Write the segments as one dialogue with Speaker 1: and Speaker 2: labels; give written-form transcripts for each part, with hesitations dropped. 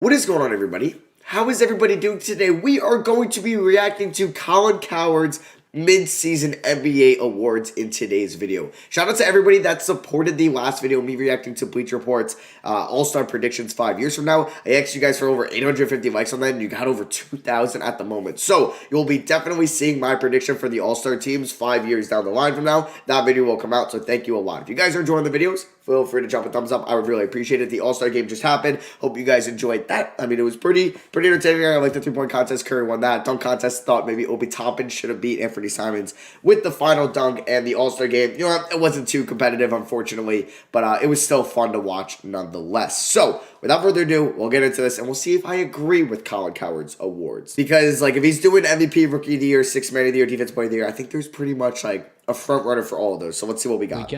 Speaker 1: What is going on, everybody? How is everybody doing today? We are going to be reacting to Colin Cowherd's mid-season NBA awards in today's video. Shout out to everybody that supported the last video, me reacting to Bleacher Report's All-Star predictions 5 years from now. I asked you guys for over 850 likes on that, and you got over 2,000 at the moment. So you'll be definitely seeing my prediction for the All-Star teams 5 years down the line from now. That video will come out, so thank you a lot. If you guys are enjoying the videos, feel free to drop a thumbs up. I would really appreciate it. The All-Star game just happened. Hope you guys enjoyed that. I mean, it was pretty entertaining. I like the three-point contest. Curry won that. Dunk contest, thought maybe Obi Toppin should have beat Anthony Simons with the final dunk, and the All-Star game, you know, it wasn't too competitive, unfortunately, but it was still fun to watch nonetheless. So, without further ado, we'll get into this, and we'll see if I agree with Colin Cowherd's awards. Because, like, if he's doing MVP, Rookie of the Year, Sixth Man of the Year, Defensive Player of the Year, I think there's pretty much, like, a front runner for all of those. So, let's see what we got.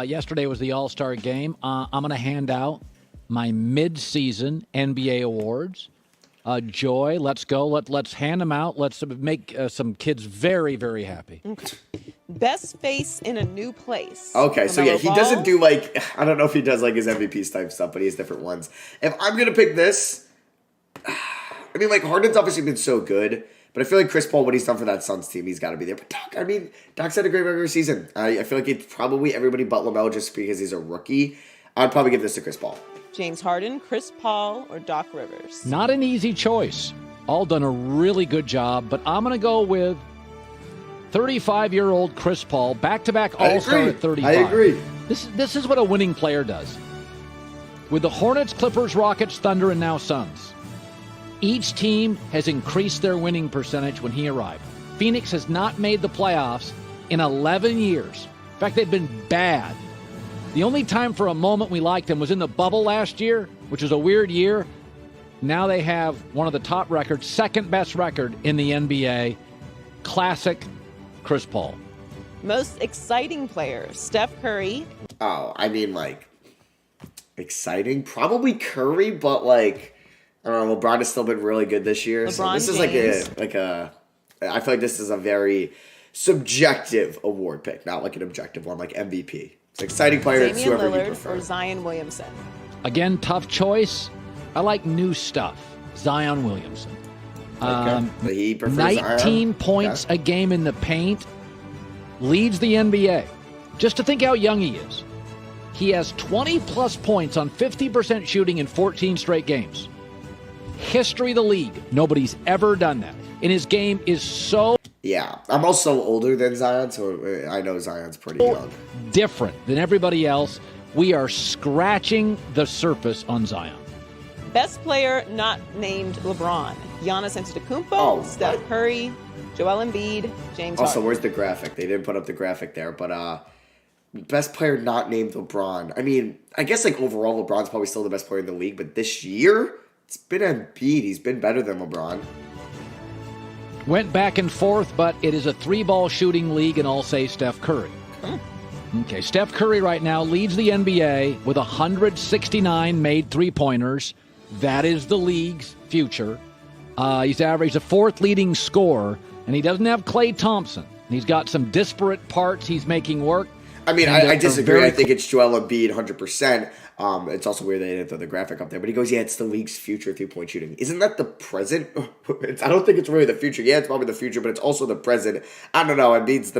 Speaker 2: Yesterday was the All-Star game. I'm going to hand out my mid-season NBA awards. Joy, let's go. Let's hand them out. Let's make some kids very, very happy.
Speaker 3: Okay. Best face in a new place.
Speaker 1: Okay, so yeah, he doesn't do, like, I don't know if he does, like, his MVPs type stuff, but he has different ones. If I'm going to pick this, I mean, like, Harden's obviously been so good, but I feel like Chris Paul, what he's done for that Suns team, he's got to be there. But Doc, I mean, Doc's had a great regular season. I feel like it's probably everybody but LaMelo just because he's a rookie. I'd probably give this to Chris Paul.
Speaker 3: James Harden, Chris Paul, or Doc Rivers?
Speaker 2: Not an easy choice. All done a really good job, but I'm going to go with 35-year-old Chris Paul, back-to-back All-Star at 35.
Speaker 1: I agree.
Speaker 2: This is what a winning player does. With the Hornets, Clippers, Rockets, Thunder, and now Suns, each team has increased their winning percentage when he arrived. Phoenix has not made the playoffs in 11 years. In fact, they've been bad. The only time for a moment we liked them was in the bubble last year, which was a weird year. Now they have one of the top records, second best record in the NBA. Classic Chris Paul.
Speaker 3: Most exciting player, Steph Curry.
Speaker 1: Oh, I mean, like, exciting? Probably Curry, but, like, I don't know, LeBron has still been really good this year. So this is I feel like this is a very subjective award pick, not like an objective one, like MVP. It's exciting player. It's
Speaker 3: Damian
Speaker 1: whoever you
Speaker 3: Lillard
Speaker 1: prefer.
Speaker 3: or Zion Williamson.
Speaker 2: Again, tough choice. I like new stuff. Zion Williamson.
Speaker 1: He prefers
Speaker 2: 19
Speaker 1: Zion.
Speaker 2: points a game in the paint. Leads the NBA. Just to think how young he is. He has 20-plus points on 50% shooting in 14 straight games. History of the league. Nobody's ever done that. And his game is so...
Speaker 1: Yeah, I'm also older than Zion, so I know Zion's pretty young.
Speaker 2: Different than everybody else. We are scratching the surface on Zion.
Speaker 3: Best player not named LeBron. Giannis Antetokounmpo, Steph Curry, Joel Embiid, James Harden.
Speaker 1: Also, where's the graphic? They didn't put up the graphic there, but best player not named LeBron. I mean, I guess like overall LeBron's probably still the best player in the league, but this year, it's been Embiid. He's been better than LeBron.
Speaker 2: Went back and forth, but it is a three-ball shooting league, and I'll say Steph Curry. Okay, Steph Curry right now leads the NBA with 169 made three-pointers. That is the league's future. He's averaged the fourth leading scorer, and he doesn't have Klay Thompson. He's got some disparate parts he's making work.
Speaker 1: I mean, I disagree. I think it's Joel Embiid 100%. It's also weird they didn't throw the graphic up there. But he goes, yeah, it's the league's future three-point shooting. Isn't that the present? I don't think it's really the future. Yeah, it's probably the future, but it's also the present. I don't know. Embiid's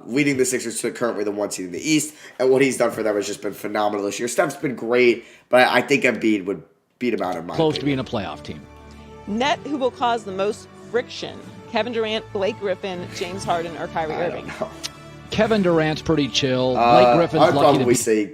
Speaker 1: leading the Sixers to currently the one seed in the East. And what he's done for them has just been phenomenal this year. Steph's been great, but I think Embiid would beat him out in my
Speaker 2: close
Speaker 1: opinion.
Speaker 2: to being a playoff team.
Speaker 3: Net who will cause the most friction. Kevin Durant, Blake Griffin, James Harden, or Kyrie Irving?
Speaker 2: Kevin Durant's pretty chill. Blake Griffin's
Speaker 1: I'd
Speaker 2: lucky to
Speaker 1: probably
Speaker 2: be...
Speaker 1: say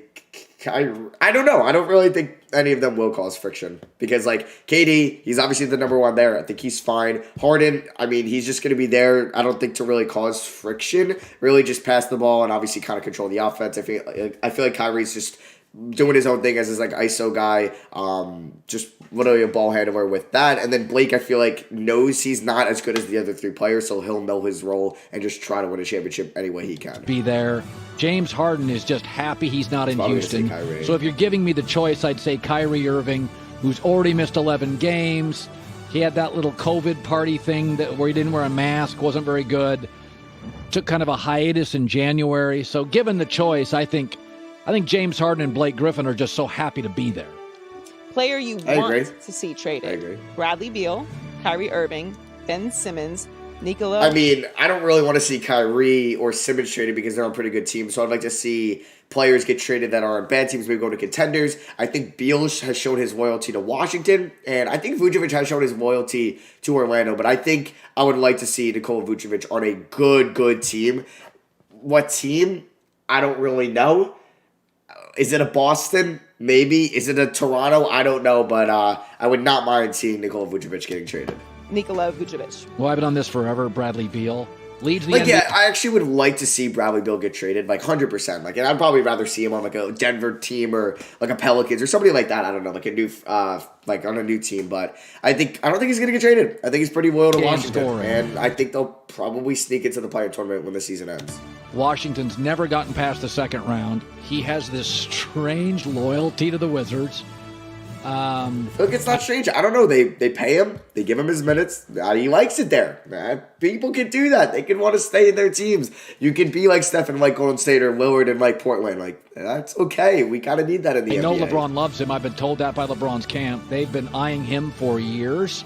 Speaker 1: Kyrie. I don't know. I don't really think any of them will cause friction because, like, KD, he's obviously the number one there. I think he's fine. Harden, I mean, he's just going to be there. I don't think to really cause friction. Really, just pass the ball and obviously kind of control the offense. I feel like Kyrie's just doing his own thing as his like ISO guy, just literally a ball handler with that. And then Blake, I feel like, knows he's not as good as the other three players, so he'll know his role and just try to win a championship any way he can.
Speaker 2: Be there. James Harden is just happy he's not in Houston. So if you're giving me the choice, I'd say Kyrie Irving, who's already missed 11 games. He had that little COVID party thing where he didn't wear a mask, wasn't very good. Took kind of a hiatus in January. So given the choice, I think James Harden and Blake Griffin are just so happy to be there.
Speaker 3: Player you
Speaker 1: I
Speaker 3: want
Speaker 1: agree.
Speaker 3: to see traded.
Speaker 1: I agree.
Speaker 3: Bradley Beal, Kyrie Irving, Ben Simmons, Nikola.
Speaker 1: I mean, I don't really want to see Kyrie or Simmons traded because they're on pretty good teams. So I'd like to see players get traded that are on bad teams, maybe go to contenders. I think Beal has shown his loyalty to Washington, and I think Vucevic has shown his loyalty to Orlando. But I think I would like to see Nikola Vucevic on a good team. What team? I don't really know. Is it a Boston? Maybe. Is it a Toronto? I don't know, but I would not mind seeing Nikola Vucevic getting traded.
Speaker 3: Nikola Vucevic.
Speaker 2: Well, I've been on this forever. Bradley Beal leads the
Speaker 1: Like,
Speaker 2: NBA.
Speaker 1: yeah, I actually would like to see Bradley Beal get traded, like 100%. Like, and I'd probably rather see him on like a Denver team or like a Pelicans or somebody like that. I don't know, like a new, like on a new team. But I don't think he's gonna get traded. I think he's pretty loyal to
Speaker 2: Game
Speaker 1: Washington,
Speaker 2: scoring.
Speaker 1: and I think they'll probably sneak into the play-in tournament when the season ends.
Speaker 2: Washington's never gotten past the second round. He has this strange loyalty to the Wizards.
Speaker 1: Look, it's not strange. I don't know. They pay him. They give him his minutes. He likes it there. Man, people can do that. They can want to stay in their teams. You can be like Steph and like Golden State or Lillard and like Portland. Like, that's okay. We kind of need that in the
Speaker 2: I know
Speaker 1: NBA.
Speaker 2: LeBron loves him. I've been told that by LeBron's camp. They've been eyeing him for years.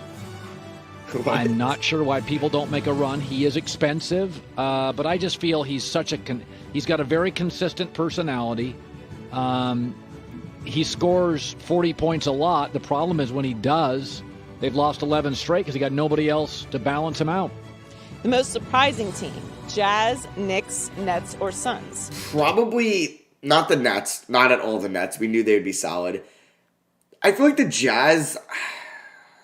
Speaker 2: I'm not sure why people don't make a run. He is expensive, but I just feel he's he's got a very consistent personality. He scores 40 points a lot. The problem is when he does, they've lost 11 straight because he got nobody else to balance him out.
Speaker 3: The most surprising team: Jazz, Knicks, Nets, or Suns?
Speaker 1: Probably not the Nets. Not at all the Nets. We knew they would be solid. I feel like the Jazz,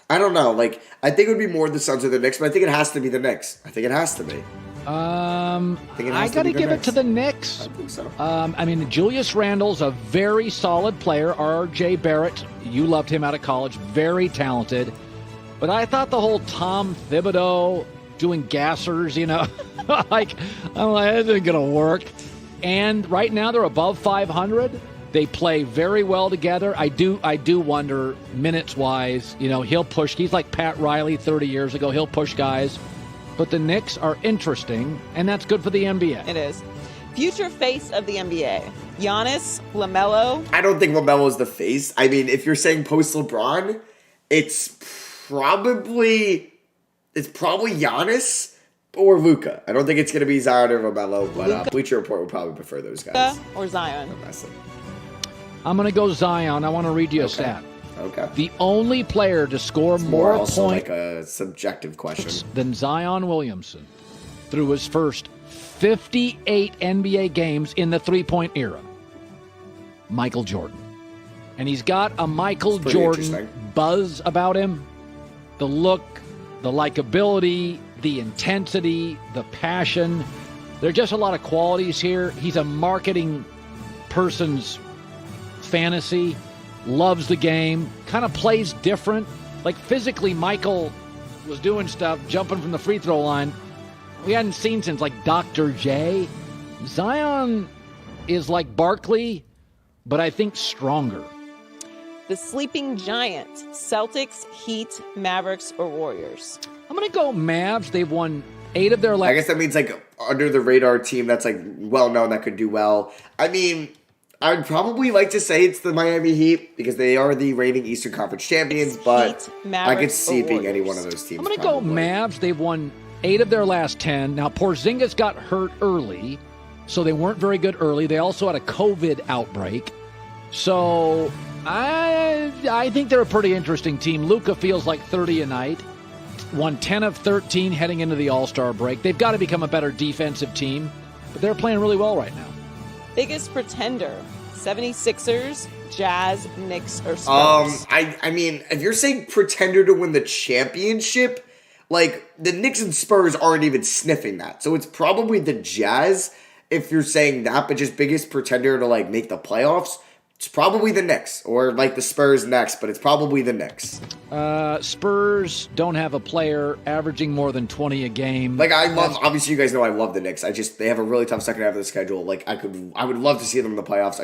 Speaker 1: I don't know. Like, I think it would be more the Suns or the Knicks, but I think it has to be the Knicks. I think it has to be.
Speaker 2: I got to give it to the Knicks.
Speaker 1: I think so.
Speaker 2: I mean, Julius Randle's a very solid player. R.J. Barrett, you loved him out of college, very talented. But I thought the whole Tom Thibodeau doing gassers, like, I'm like, that isn't going to work. And right now they're above 500. They play very well together. I do wonder, minutes-wise, he'll push. He's like Pat Riley 30 years ago. He'll push guys. But the Knicks are interesting, and that's good for the NBA.
Speaker 3: It is. Future face of the NBA: Giannis, LaMelo.
Speaker 1: I don't think LaMelo is the face. I mean, if you're saying post LeBron, it's probably Giannis or Luka. I don't think it's going to be Zion or LaMelo, but Bleacher Report would probably prefer those guys.
Speaker 3: Or Zion?
Speaker 2: I'm going to go Zion. I want to read you a stat.
Speaker 1: Okay.
Speaker 2: The only player to score more
Speaker 1: also
Speaker 2: points
Speaker 1: like a subjective question
Speaker 2: than Zion Williamson through his first 58 NBA games in the three-point era, Michael Jordan. And he's got a Michael Jordan buzz about him. The look, the likability, the intensity, the passion. There are just a lot of qualities here. He's a marketing person's fantasy. Loves the game, kind of plays different. Like physically, Michael was doing stuff, jumping from the free throw line we hadn't seen since like Dr. J. Zion is like Barkley, but I think stronger.
Speaker 3: The sleeping giant: Celtics, Heat, Mavericks, or Warriors?
Speaker 2: I'm going to go Mavs. They've won 8 of their last.
Speaker 1: I guess that means like under the radar team that's like well known that could do well. I mean, I would probably like to say it's the Miami Heat because they are the reigning Eastern Conference champions, but I could see it being any one of those teams.
Speaker 2: I'm going to go Mavs. They've won 8 of their last 10. Now, Porzingis got hurt early, so they weren't very good early. They also had a COVID outbreak. So I think they're a pretty interesting team. Luka feels like 30 a night. Won 10 of 13 heading into the All-Star break. They've got to become a better defensive team, but they're playing really well right now.
Speaker 3: Biggest pretender: 76ers, Jazz, Knicks, or Spurs?
Speaker 1: I mean, if you're saying pretender to win the championship, like the Knicks and Spurs aren't even sniffing that. So it's probably the Jazz if you're saying that, but just biggest pretender to like make the playoffs, it's probably the Knicks or like the Spurs next, but it's probably the Knicks.
Speaker 2: Spurs don't have a player averaging more than 20 a game.
Speaker 1: Like obviously you guys know I love the Knicks. They have a really tough second half of the schedule. Like I would love to see them in the playoffs.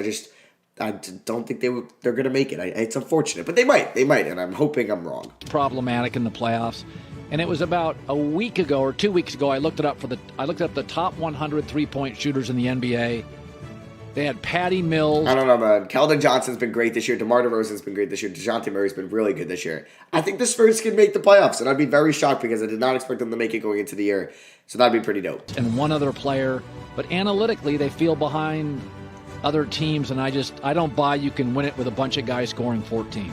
Speaker 1: I don't think they're going to make it. It's unfortunate, but they might, and I'm hoping I'm wrong.
Speaker 2: Problematic in the playoffs. And it was about a week ago or 2 weeks ago I looked up the top 100 three-point shooters in the NBA. They had Patty Mills.
Speaker 1: I don't know, man. Keldon Johnson's been great this year. DeMar DeRozan's been great this year. DeJounte Murray's been really good this year. I think the Spurs can make the playoffs, and I'd be very shocked because I did not expect them to make it going into the year. So that'd be pretty dope.
Speaker 2: And one other player, but analytically they feel behind other teams, and I don't buy you can win it with a bunch of guys scoring 14.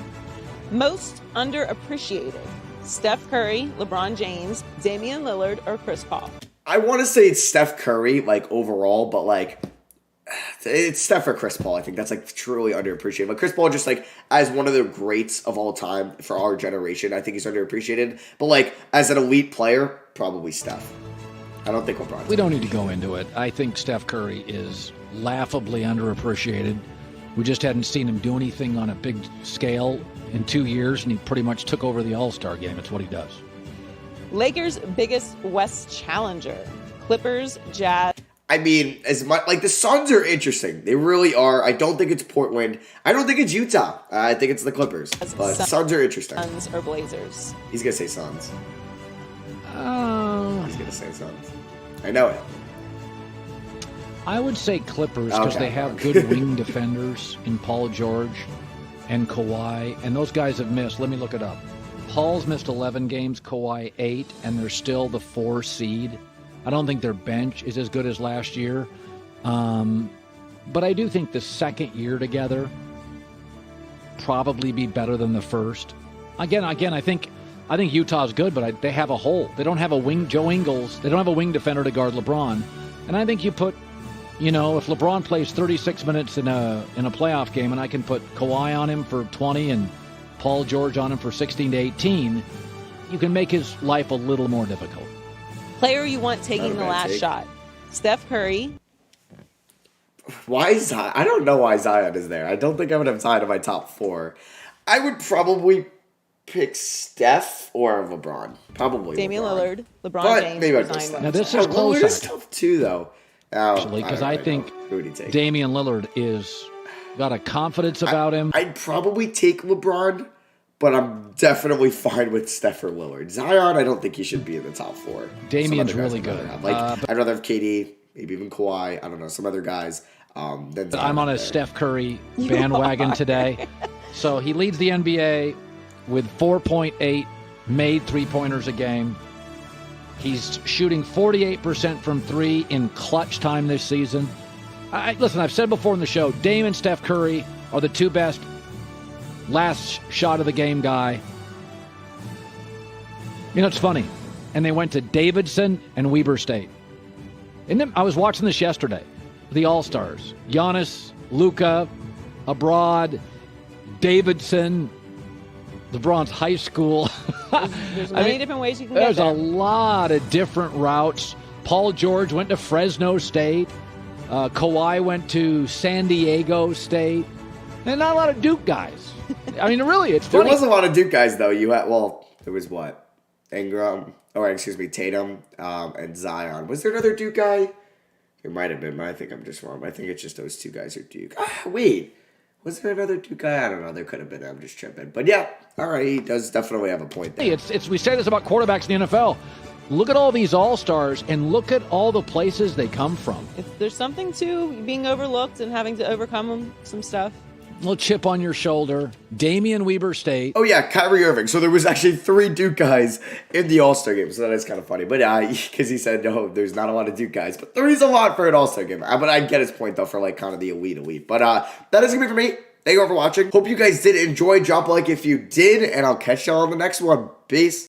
Speaker 3: Most underappreciated: Steph Curry, LeBron James, Damian Lillard, or Chris Paul?
Speaker 1: I want to say it's Steph Curry, like, overall, but, like, it's Steph or Chris Paul. I think that's, like, truly underappreciated. But Chris Paul just, like, as one of the greats of all time for our generation, I think he's underappreciated. But, like, as an elite player, probably Steph. I don't think LeBron.
Speaker 2: We don't need to go into it. I think Steph Curry is laughably underappreciated. We just hadn't seen him do anything on a big scale in 2 years, and he pretty much took over the All-Star game. It's what he does.
Speaker 3: Lakers' biggest West challenger: Clippers, Jazz.
Speaker 1: I mean, as much like the Suns are interesting. They really are. I don't think it's Portland. I don't think it's Utah. I think it's the Clippers. But Suns are interesting.
Speaker 3: Suns or Blazers?
Speaker 1: He's gonna say Suns.
Speaker 2: Oh.
Speaker 1: He's gonna say Suns. I know it.
Speaker 2: I would say Clippers because they have good wing defenders in Paul George and Kawhi, and those guys have missed. Let me look it up. Paul's missed 11 games, Kawhi 8, and they're still the 4 seed. I don't think their bench is as good as last year. But I do think the second year together probably be better than the first. Again, I think Utah's good, but they have a hole. They don't have a wing, Joe Ingles. They don't have a wing defender to guard LeBron. And I think you put, if LeBron plays 36 minutes in a playoff game, and I can put Kawhi on him for 20 and Paul George on him for 16 to 18, you can make his life a little more difficult.
Speaker 3: Player you want taking the last shot: Steph Curry.
Speaker 1: Why Zion? I don't know why Zion is there. I don't think I would have Zion in my top 4. I would probably pick Steph or LeBron. Probably
Speaker 3: Damian
Speaker 1: LeBron.
Speaker 3: Lillard, LeBron
Speaker 1: But
Speaker 3: James,
Speaker 1: maybe
Speaker 3: or
Speaker 1: I'd go
Speaker 3: Zion
Speaker 1: Steph.
Speaker 2: Now
Speaker 3: Williamson.
Speaker 2: this is close.
Speaker 1: Lillard is tough too, though.
Speaker 2: Actually, because I think
Speaker 1: Who would he take?
Speaker 2: Damian Lillard is got a confidence about him.
Speaker 1: I'd probably take LeBron, but I'm definitely fine with Steph or Lillard. Zion, I don't think he should be in the top 4.
Speaker 2: Damian's really good.
Speaker 1: I'd rather have KD, maybe even Kawhi. I don't know, some other guys. Than Zion
Speaker 2: I'm on a
Speaker 1: there.
Speaker 2: Steph Curry bandwagon today. So he leads the NBA with 4.8 made three-pointers a game. He's shooting 48% from 3 in clutch time this season. Listen, I've said before in the show, Dame and Steph Curry are the 2 best last shot of the game guy. It's funny. And they went to Davidson and Weber State. I was watching this yesterday. The All-Stars. Giannis, Luka, abroad, Davidson, LeBron's high school.
Speaker 3: There's many different ways you can get
Speaker 2: There's
Speaker 3: there.
Speaker 2: a lot of different routes. Paul George went to Fresno State. Kawhi went to San Diego State. And not a lot of Duke guys. I mean, really, it's funny.
Speaker 1: There was a lot of Duke guys, though. There was what? Tatum, and Zion. Was there another Duke guy? There might have been, but I think I'm just wrong. I think it's just those 2 guys are Duke. Wait. Was there another Duke guy? I don't know. There could have been. I'm just tripping. But yeah, all right. He does definitely have a point there.
Speaker 2: We say this about quarterbacks in the NFL. Look at all these all-stars and look at all the places they come from.
Speaker 3: There's something to being overlooked and having to overcome some stuff.
Speaker 2: A little chip on your shoulder. Damian Weber State.
Speaker 1: Oh, yeah, Kyrie Irving. So there was actually 3 Duke guys in the All-Star game. So that is kind of funny. But because he said, no, there's not a lot of Duke guys. But 3's a lot for an All-Star game. But I get his point, though, for like kind of the elite. But that is going to be for me. Thank you all for watching. Hope you guys did enjoy. Drop a like if you did. And I'll catch y'all on the next one. Peace.